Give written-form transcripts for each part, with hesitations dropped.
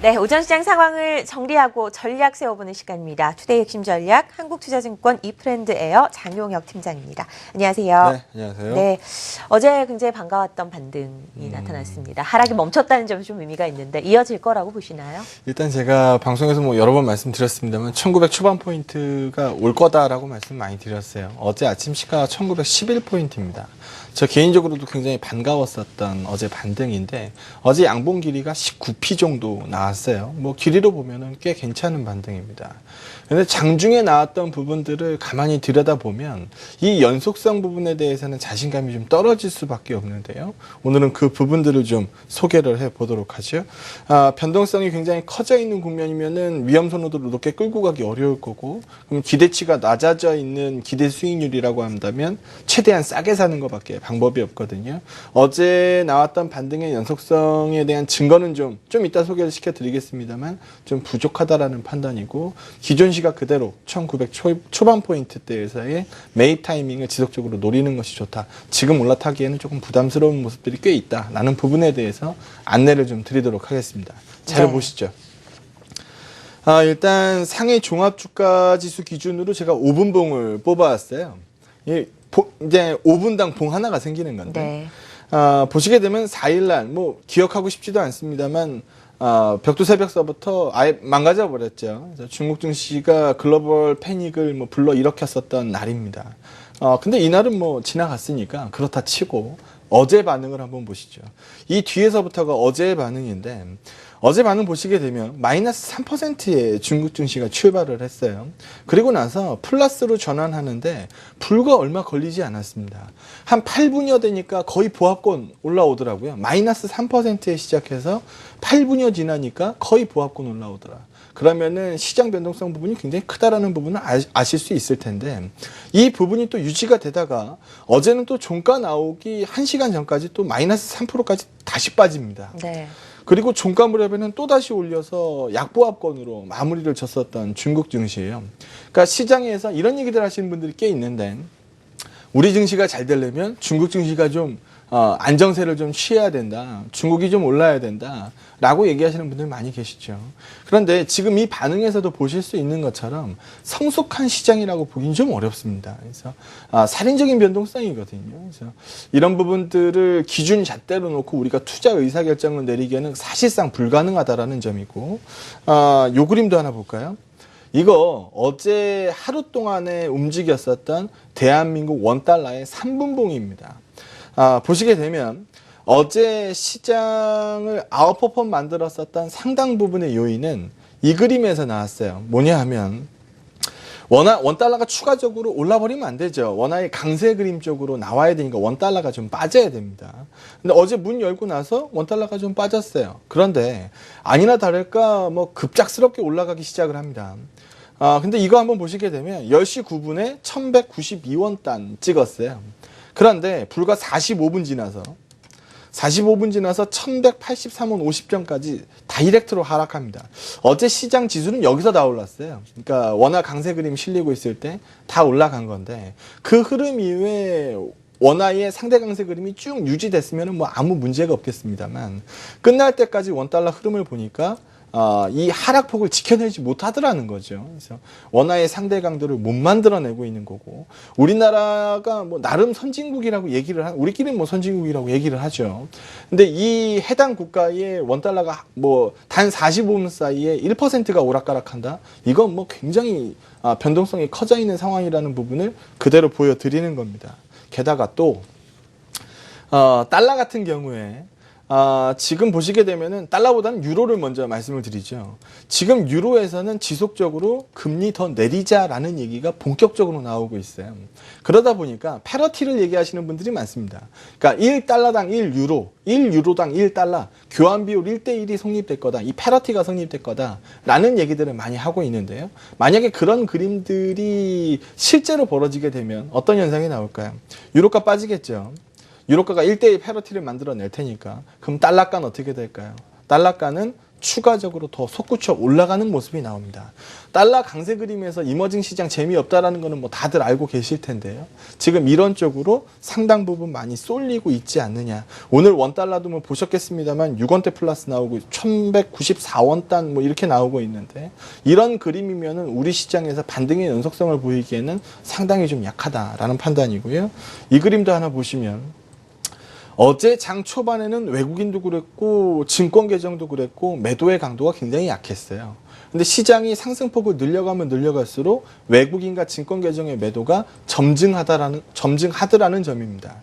네, 오전 시장 상황을 정리하고 전략 세워보는 시간입니다. 투데이 핵심 전략 한국투자증권 이프렌드에어 장용혁 팀장입니다. 안녕하세요. 네, 안녕하세요. 네, 어제 굉장히 반가웠던 반등이 나타났습니다. 하락이 멈췄다는 점이 좀 의미가 있는데 이어질 거라고 보시나요? 일단 제가 방송에서 뭐 여러 번 말씀드렸습니다만 1900 초반 포인트가 올 거다라고 말씀 많이 드렸어요. 어제 아침 시가 1911포인트입니다. 저 개인적으로도 굉장히 반가웠었던 어제 반등인데 어제 양봉 길이가 19p 정도 나왔어요. 뭐 길이로 보면은 꽤 괜찮은 반등입니다. 근데 장중에 나왔던 부분들을 가만히 들여다보면 이 연속성 부분에 대해서는 자신감이 좀 떨어질 수밖에 없는데요. 오늘은 그 부분들을 좀 소개를 해보도록 하죠. 변동성이 굉장히 커져 있는 국면이면은 위험 선호도를 높게 끌고 가기 어려울 거고, 그럼 기대치가 낮아져 있는 기대 수익률이라고 한다면 최대한 싸게 사는 것밖에 방법이 없거든요. 어제 나왔던 반등의 연속성에 대한 증거는 좀 이따 소개를 시켜드리겠습니다만 좀 부족하다라는 판단이고, 기존 시각 그대로 1900 초반 포인트대에서의 매입 타이밍을 지속적으로 노리는 것이 좋다. 지금 올라타기에는 조금 부담스러운 모습들이 꽤 있다라는 부분에 대해서 안내를 좀 드리도록 하겠습니다. 자료 네. 보시죠. 일단 상해 종합주가지수 기준으로 제가 5분봉을 뽑아왔어요. 이제 5분당 봉 하나가 생기는 건데, 보시게 되면 4일날 뭐 기억하고 싶지도 않습니다만 벽두 새벽서부터 아예 망가져 버렸죠. 중국 증시가 글로벌 패닉을 뭐 불러 일으켰었던 날입니다. 근데 이날은 뭐 지나갔으니까 그렇다 치고 어제 반응을 한번 보시죠. 이 뒤에서부터가 어제의 반응인데, 어제 반응 보시게 되면 마이너스 3%의 중국 증시가 출발을 했어요. 그리고 나서 플러스로 전환하는데 불과 얼마 걸리지 않았습니다. 한 8분여 되니까 거의 보합권 올라오더라고요. 마이너스 3%에 시작해서 8분여 지나니까 거의 보합권 올라오더라. 그러면은 시장 변동성 부분이 굉장히 크다라는 부분을 아실 수 있을 텐데, 이 부분이 또 유지가 되다가 어제는 또 종가 나오기 1시간 전까지 또 마이너스 3%까지 다시 빠집니다. 네. 그리고 종가 무렵에는 또다시 올려서 약보합권으로 마무리를 졌었던 중국 증시예요. 그러니까 시장에서 이런 얘기들 하시는 분들이 꽤 있는데, 우리 증시가 잘 되려면 중국 증시가 좀 안정세를 좀 취해야 된다, 중국이 좀 올라야 된다 라고 얘기하시는 분들 많이 계시죠. 그런데 지금 이 반응에서도 보실 수 있는 것처럼 성숙한 시장이라고 보기는 좀 어렵습니다. 그래서 살인적인 변동성이거든요. 그래서 이런 부분들을 기준 잣대로 놓고 우리가 투자 의사결정을 내리기에는 사실상 불가능하다라는 점이고, 요 그림도 하나 볼까요? 이거 어제 하루 동안에 움직였었던 대한민국 원달러의 3분봉입니다. 보시게 되면 어제 시장을 아웃퍼폼 만들었었던 상당 부분의 요인은 이 그림에서 나왔어요. 뭐냐 하면 원달러가 추가적으로 올라버리면 안 되죠. 원화의 강세 그림 쪽으로 나와야 되니까 원달러가 좀 빠져야 됩니다. 근데 어제 문 열고 나서 원달러가 좀 빠졌어요. 그런데 아니나 다를까 뭐 급작스럽게 올라가기 시작을 합니다. 근데 이거 한번 보시게 되면 10시 9분에 1192원 단 찍었어요. 그런데 불과 45분 지나서 1183원 50전까지 다이렉트로 하락합니다. 어제 시장 지수는 여기서 다 올랐어요. 그러니까 원화 강세 그림 실리고 있을 때 다 올라간 건데, 그 흐름 이후에 원화의 상대 강세 그림이 쭉 유지됐으면 뭐 아무 문제가 없겠습니다만, 끝날 때까지 원달러 흐름을 보니까 이 하락폭을 지켜내지 못하더라는 거죠. 그래서 원화의 상대 강도를 못 만들어내고 있는 거고, 우리나라가 뭐 나름 선진국이라고 우리끼리 뭐 선진국이라고 얘기를 하죠. 근데 이 해당 국가의 원달러가 뭐 단 45분 사이에 1%가 오락가락한다? 이건 뭐 굉장히 변동성이 커져 있는 상황이라는 부분을 그대로 보여드리는 겁니다. 게다가 또 달러 같은 경우에 지금 보시게 되면은 달러보다는 유로를 먼저 말씀을 드리죠. 지금 유로에서는 지속적으로 금리 더 내리자라는 얘기가 본격적으로 나오고 있어요. 그러다 보니까 패러티를 얘기하시는 분들이 많습니다. 그러니까 1달러당 1유로, 1유로당 1달러, 교환 비율 1대1이 성립될 거다, 이 패러티가 성립될 거다라는 얘기들을 많이 하고 있는데요. 만약에 그런 그림들이 실제로 벌어지게 되면 어떤 현상이 나올까요? 유로가 빠지겠죠. 유로가가 1대1 패러티를 만들어낼 테니까. 그럼 달러가는 어떻게 될까요? 달러가는 추가적으로 더 솟구쳐 올라가는 모습이 나옵니다. 달러 강세 그림에서 이머징 시장 재미없다라는 거는 뭐 다들 알고 계실 텐데요. 지금 이런 쪽으로 상당 부분 많이 쏠리고 있지 않느냐. 오늘 원달러도 뭐 보셨겠습니다만 6원대 플러스 나오고 1194원 단 뭐 이렇게 나오고 있는데 이런 그림이면은 우리 시장에서 반등의 연속성을 보이기에는 상당히 좀 약하다라는 판단이고요. 이 그림도 하나 보시면 어제 장 초반에는 외국인도 그랬고 증권 계정도 그랬고 매도의 강도가 굉장히 약했어요. 근데 시장이 상승폭을 늘려가면 늘려갈수록 외국인과 증권 계정의 매도가 점증하더라는 점입니다.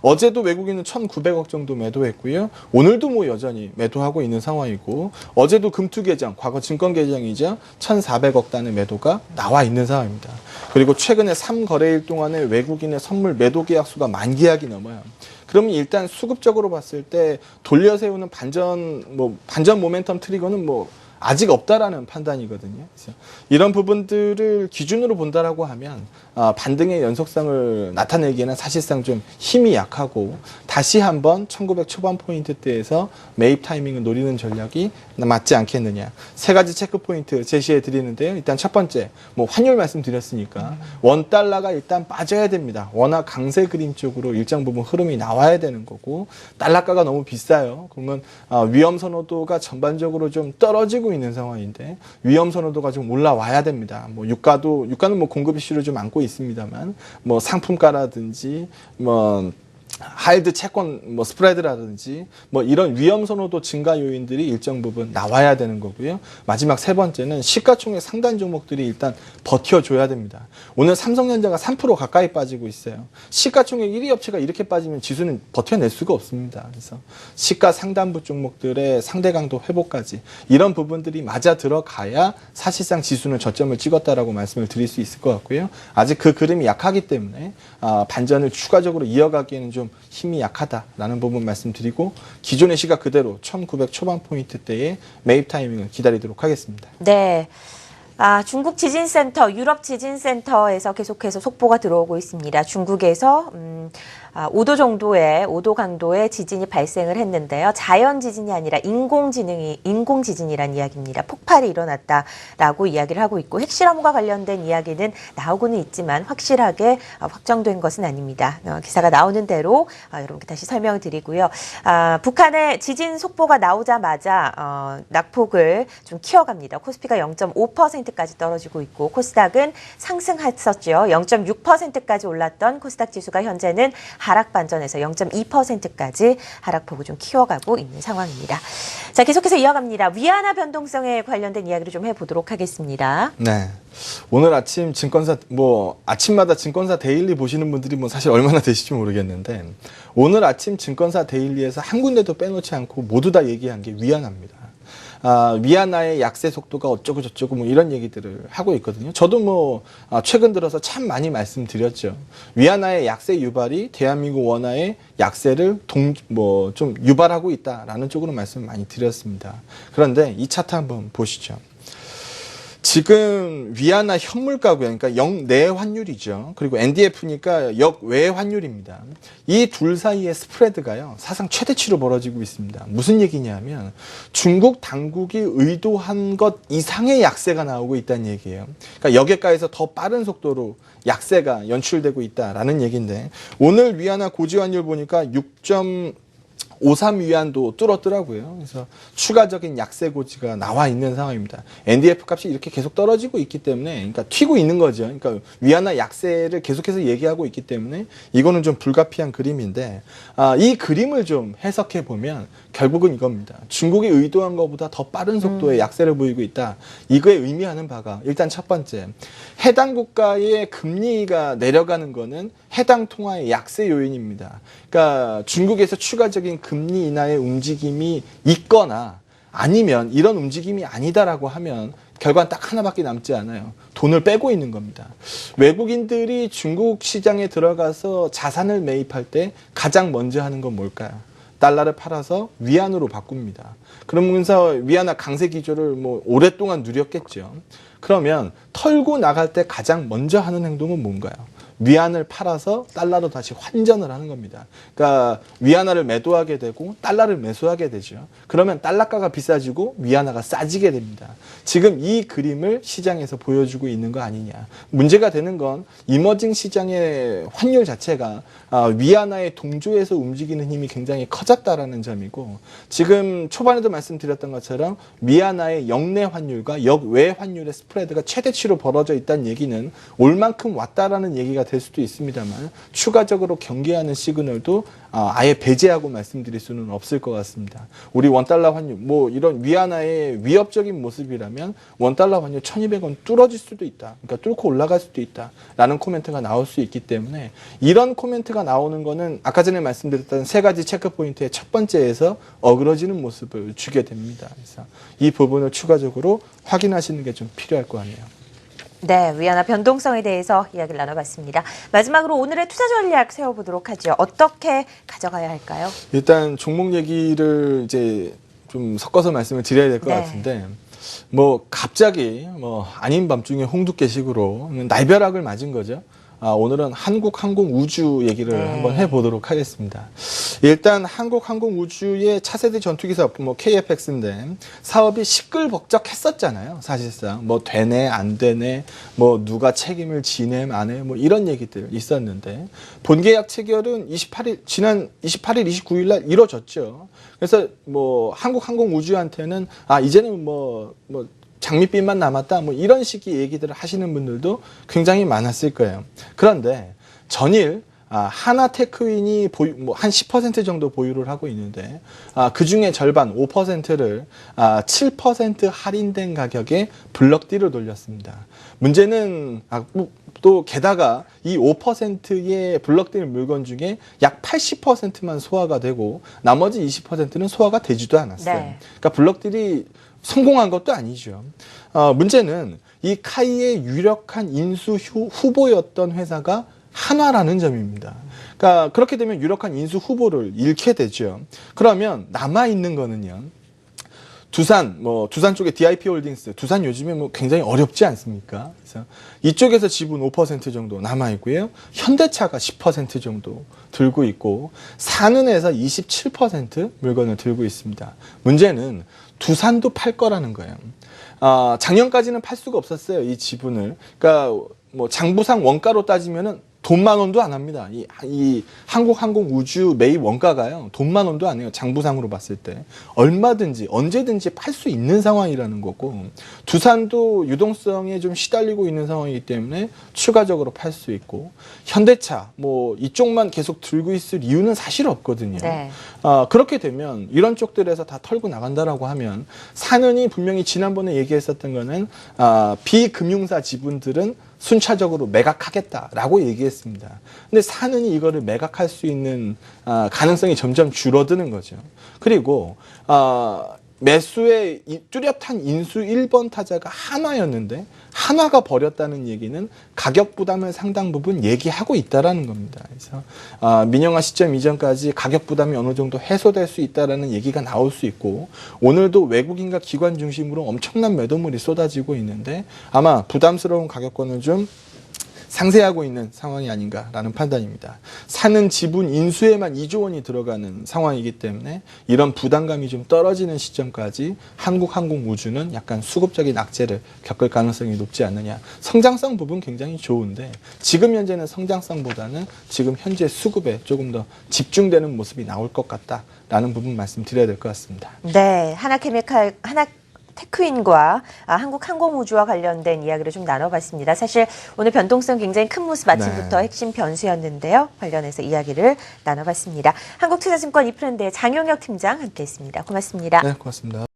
어제도 외국인은 1,900억 정도 매도했고요. 오늘도 뭐 여전히 매도하고 있는 상황이고 어제도 금투 계정, 과거 증권 계정이죠. 1,400억 단의 매도가 나와 있는 상황입니다. 그리고 최근에 3거래일 동안에 외국인의 선물 매도 계약수가 10,000계약이 넘어요. 그러면 일단 수급적으로 봤을 때 돌려세우는 반전 모멘텀 트리거는 뭐 아직 없다라는 판단이거든요. 그래서 이런 부분들을 기준으로 본다라고 하면 반등의 연속성을 나타내기에는 사실상 좀 힘이 약하고 다시 한번 1900 초반 포인트대에서 매입 타이밍을 노리는 전략이 맞지 않겠느냐. 세 가지 체크 포인트 제시해 드리는데요. 일단 첫 번째, 뭐 환율 말씀드렸으니까 원 달러가 일단 빠져야 됩니다. 워낙 강세 그림 쪽으로 일정 부분 흐름이 나와야 되는 거고 달러가가 너무 비싸요. 그러면 위험 선호도가 전반적으로 좀 떨어지고 있는 상황인데 위험 선호도가 좀 올라와야 됩니다. 뭐 유가는 뭐 공급 이슈를 좀 안고 있습니다만 뭐 상품가라든지 뭐 하이드 채권 뭐 스프레드라든지 뭐 이런 위험 선호도 증가 요인들이 일정 부분 나와야 되는 거고요. 마지막 세 번째는 시가총액 상단 종목들이 일단 버텨줘야 됩니다. 오늘 삼성전자가 3% 가까이 빠지고 있어요. 시가총액 1위 업체가 이렇게 빠지면 지수는 버텨낼 수가 없습니다. 그래서 시가 상단부 종목들의 상대 강도 회복까지 이런 부분들이 맞아 들어가야 사실상 지수는 저점을 찍었다라고 말씀을 드릴 수 있을 것 같고요. 아직 그 그림이 약하기 때문에 반전을 추가적으로 이어가기에는 좀 힘이 약하다라는 부분 말씀드리고 기존의 시각 그대로 1900 초반 포인트대의 매입 타이밍을 기다리도록 하겠습니다. 네. 중국 지진센터, 유럽 지진센터에서 계속해서 속보가 들어오고 있습니다. 중국에서 5도 강도의 지진이 발생을 했는데요. 자연 지진이 아니라 인공 지진이란 이야기입니다. 폭발이 일어났다라고 이야기를 하고 있고 핵실험과 관련된 이야기는 나오고는 있지만 확실하게 확정된 것은 아닙니다. 기사가 나오는 대로 여러분께 다시 설명을 드리고요. 북한의 지진 속보가 나오자마자 낙폭을 좀 키워갑니다. 코스피가 0.5%까지 떨어지고 있고 코스닥은 상승했었죠. 0.6%까지 올랐던 코스닥 지수가 현재는 하락 반전에서 0.2%까지 하락폭을 좀 키워가고 있는 상황입니다. 자, 계속해서 이어갑니다. 위안화 변동성에 관련된 이야기를 좀 해보도록 하겠습니다. 네. 오늘 아침 아침마다 증권사 데일리 보시는 분들이 뭐 사실 얼마나 되실지 모르겠는데 오늘 아침 증권사 데일리에서 한 군데도 빼놓지 않고 모두 다 얘기한 게 위안화입니다. 위안화의 약세 속도가 어쩌고 저쩌고 뭐 이런 얘기들을 하고 있거든요. 저도 최근 들어서 참 많이 말씀드렸죠. 위안화의 약세 유발이 대한민국 원화의 약세를 좀 유발하고 있다라는 쪽으로 말씀을 많이 드렸습니다. 그런데 이 차트 한번 보시죠. 지금 위안화 현물가고요. 그러니까 역내 환율이죠. 그리고 NDF니까 역외 환율입니다. 이 둘 사이의 스프레드가요. 사상 최대치로 벌어지고 있습니다. 무슨 얘기냐면 중국 당국이 의도한 것 이상의 약세가 나오고 있다는 얘기예요. 그러니까 여객가에서 더 빠른 속도로 약세가 연출되고 있다라는 얘기인데 오늘 위안화 고지 환율 보니까 6.53 위안도 뚫었더라고요. 그래서 추가적인 약세 고지가 나와 있는 상황입니다. NDF 값이 이렇게 계속 떨어지고 있기 때문에, 그러니까 튀고 있는 거죠. 그러니까 위안화 약세를 계속해서 얘기하고 있기 때문에 이거는 좀 불가피한 그림인데, 이 그림을 좀 해석해 보면 결국은 이겁니다. 중국이 의도한 것보다 더 빠른 속도의 약세를 보이고 있다. 이거에 의미하는 바가 일단 첫 번째, 해당 국가의 금리가 내려가는 거는 해당 통화의 약세 요인입니다. 그러니까 중국에서 추가적인 금리 인하의 움직임이 있거나 아니면 이런 움직임이 아니다라고 하면 결과는 딱 하나밖에 남지 않아요. 돈을 빼고 있는 겁니다. 외국인들이 중국 시장에 들어가서 자산을 매입할 때 가장 먼저 하는 건 뭘까요? 달러를 팔아서 위안으로 바꿉니다. 그러면서 위안화 강세 기조를 오랫동안 누렸겠죠. 그러면 털고 나갈 때 가장 먼저 하는 행동은 뭔가요? 위안을 팔아서 달러로 다시 환전을 하는 겁니다. 그러니까 위안화를 매도하게 되고 달러를 매수하게 되죠. 그러면 달러가가 비싸지고 위안화가 싸지게 됩니다. 지금 이 그림을 시장에서 보여주고 있는 거 아니냐. 문제가 되는 건 이머징 시장의 환율 자체가 위안화의 동조에서 움직이는 힘이 굉장히 커졌다라는 점이고, 지금 초반에도 말씀드렸던 것처럼 위안화의 역내 환율과 역외 환율의 스프레드가 최대치로 벌어져 있다는 얘기는 올 만큼 왔다라는 얘기가 될 수도 있습니다만, 추가적으로 경계하는 시그널도 아예 배제하고 말씀드릴 수는 없을 것 같습니다. 우리 원달러 환율, 뭐 이런 위안화의 위협적인 모습이라면 원달러 환율 1200원 뚫어질 수도 있다. 그러니까 뚫고 올라갈 수도 있다. 라는 코멘트가 나올 수 있기 때문에, 이런 코멘트가 나오는 거는 아까 전에 말씀드렸던 세 가지 체크 포인트의 첫 번째에서 어그러지는 모습을 주게 됩니다. 그래서 이 부분을 추가적으로 확인하시는 게 좀 필요할 것 같네요. 네, 위안화 변동성에 대해서 이야기를 나눠봤습니다. 마지막으로 오늘의 투자 전략 세워보도록 하죠. 어떻게 가져가야 할까요? 일단 종목 얘기를 이제 좀 섞어서 말씀을 드려야 될 것 네. 같은데, 뭐 갑자기 뭐 아닌 밤중에 홍두깨식으로 날벼락을 맞은 거죠. 오늘은 한국항공우주 얘기를 네. 한번 해보도록 하겠습니다. 일단 한국항공우주의 차세대 전투기 사업, 뭐 KFX인데 사업이 시끌벅적했었잖아요. 사실상 뭐 되네 안 되네, 뭐 누가 책임을 지네 안 해, 뭐 이런 얘기들 있었는데, 본계약 체결은 지난 28일, 29일 날 이루어졌죠. 그래서 뭐 한국항공우주한테는 이제는 뭐 장밋빛만 남았다, 뭐 이런 식의 얘기들을 하시는 분들도 굉장히 많았을 거예요. 그런데 전일 하나테크윈이 한 10% 정도 보유를 하고 있는데, 그 중에 절반 5%를 7% 할인된 가격에 블럭딜을 돌렸습니다. 문제는 또 게다가 이 5%의 블럭딜 물건 중에 약 80%만 소화가 되고 나머지 20%는 소화가 되지도 않았어요. 네. 그러니까 블럭딜이 성공한 것도 아니죠. 문제는 이 카이의 유력한 인수 후보였던 회사가 한화라는 점입니다. 그러니까 그렇게 되면 유력한 인수 후보를 잃게 되죠. 그러면 남아있는 거는요, 두산 쪽에 DIP홀딩스, 두산 요즘에 뭐 굉장히 어렵지 않습니까? 그래서 이쪽에서 지분 5% 정도 남아있고요. 현대차가 10% 정도 들고 있고, 산은에서 27% 물건을 들고 있습니다. 문제는 두산도 팔 거라는 거예요. 작년까지는 팔 수가 없었어요, 이 지분을. 그러니까 뭐 장부상 원가로 따지면은 돈만 원도 안 합니다. 이 한국항공우주 매입 원가가요, 돈만 원도 안 해요. 장부상으로 봤을 때 얼마든지 언제든지 팔 수 있는 상황이라는 거고, 두산도 유동성에 좀 시달리고 있는 상황이기 때문에 추가적으로 팔 수 있고, 현대차 뭐 이쪽만 계속 들고 있을 이유는 사실 없거든요. 네. 그렇게 되면 이런 쪽들에서 다 털고 나간다라고 하면, 산은이 분명히 지난번에 얘기했었던 거는 비금융사 지분들은 순차적으로 매각하겠다라고 얘기했습니다. 근데 산은이 이거를 매각할 수 있는 가능성이 점점 줄어드는 거죠. 그리고 매수의 뚜렷한 인수 1번 타자가 한화였는데, 한화가 버렸다는 얘기는 가격 부담을 상당 부분 얘기하고 있다라는 겁니다. 그래서 민영화 시점 이전까지 가격 부담이 어느 정도 해소될 수 있다라는 얘기가 나올 수 있고, 오늘도 외국인과 기관 중심으로 엄청난 매도물이 쏟아지고 있는데, 아마 부담스러운 가격권을 좀 상쇄하고 있는 상황이 아닌가라는 판단입니다. 사는 지분 인수에만 2조 원이 들어가는 상황이기 때문에 이런 부담감이 좀 떨어지는 시점까지 한국항공우주는 약간 수급적인 악재를 겪을 가능성이 높지 않느냐. 성장성 부분 굉장히 좋은데, 지금 현재는 성장성보다는 지금 현재 수급에 조금 더 집중되는 모습이 나올 것 같다라는 부분 말씀드려야 될 것 같습니다. 네, 하나테크윈과 한국항공우주와 관련된 이야기를 좀 나눠봤습니다. 사실 오늘 변동성 굉장히 큰 모습 아침부터 네. 핵심 변수였는데요. 관련해서 이야기를 나눠봤습니다. 한국투자증권 이프랜드의 장용혁 팀장 함께했습니다. 고맙습니다. 네, 고맙습니다.